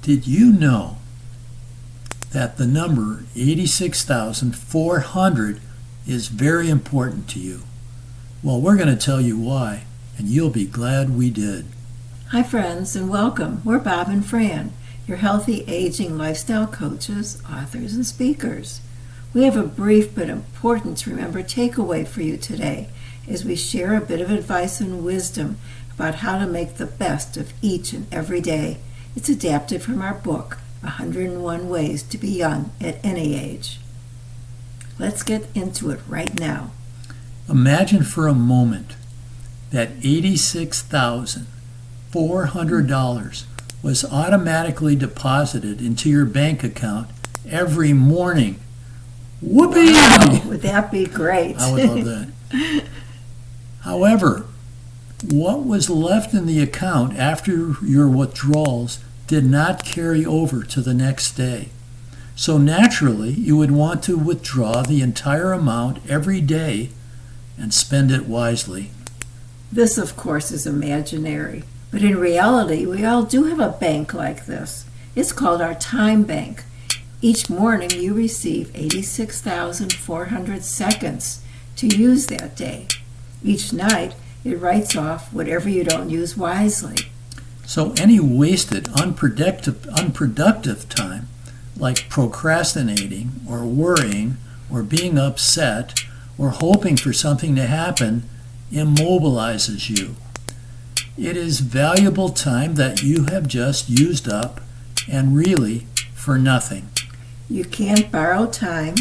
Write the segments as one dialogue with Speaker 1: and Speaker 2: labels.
Speaker 1: Did you know that the number 86,400 is very important to you? Well, we're going to tell you why, and you'll be glad we did.
Speaker 2: Hi friends, and welcome. We're Bob and Fran, your healthy aging lifestyle coaches, authors, and speakers. We have a brief but important to remember takeaway for you today as we share a bit of advice and wisdom about how to make the best of each and every day. It's adapted from our book, 101 Ways to Be Young at Any Age. Let's get into it right now.
Speaker 1: Imagine for a moment that $86,400 was automatically deposited into your bank account every morning. Whoopee!
Speaker 2: Wow, would that be great?
Speaker 1: I would love that. However, what was left in the account after your withdrawals did not carry over to the next day. So naturally, you would want to withdraw the entire amount every day and spend it wisely.
Speaker 2: This, of course, is imaginary, but in reality, we all do have a bank like this. It's called our time bank. Each morning, you receive 86,400 seconds to use that day. Each night, it writes off whatever you don't use wisely.
Speaker 1: So any wasted, unproductive time, like procrastinating or worrying or being upset or hoping for something to happen, immobilizes you. It is valuable time that you have just used up, and really for nothing.
Speaker 2: You can't borrow time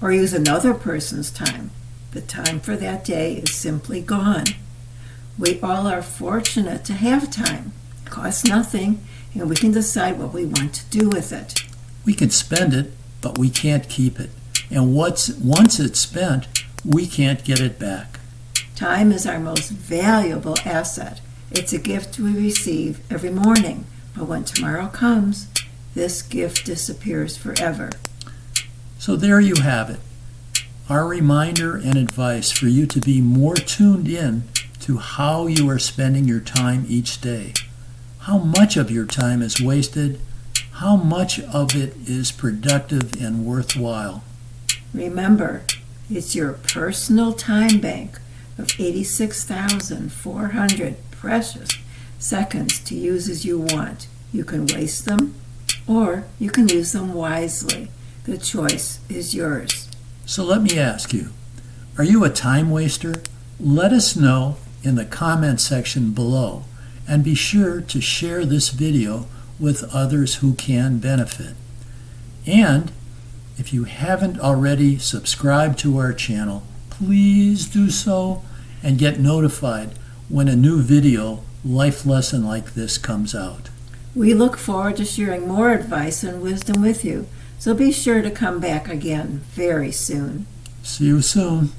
Speaker 2: or use another person's time. The time for that day is simply gone. We all are fortunate to have time. It costs nothing, and we can decide what we want to do with it.
Speaker 1: We can spend it, but we can't keep it. And once it's spent, we can't get it back.
Speaker 2: Time is our most valuable asset. It's a gift we receive every morning, but when tomorrow comes, this gift disappears forever.
Speaker 1: So there you have it, our reminder and advice for you to be more tuned in to how you are spending your time each day. How much of your time is wasted? How much of it is productive and worthwhile?
Speaker 2: Remember, it's your personal time bank of 86,400 precious seconds to use as you want. You can waste them, or you can use them wisely. The choice is yours.
Speaker 1: So let me ask you, are you a time waster? Let us know in the comment section below, and be sure to share this video with others who can benefit. And if you haven't already subscribed to our channel, please do so and get notified when a new video life lesson like this comes out.
Speaker 2: We look forward to sharing more advice and wisdom with you, so be sure to come back again very soon.
Speaker 1: See you soon.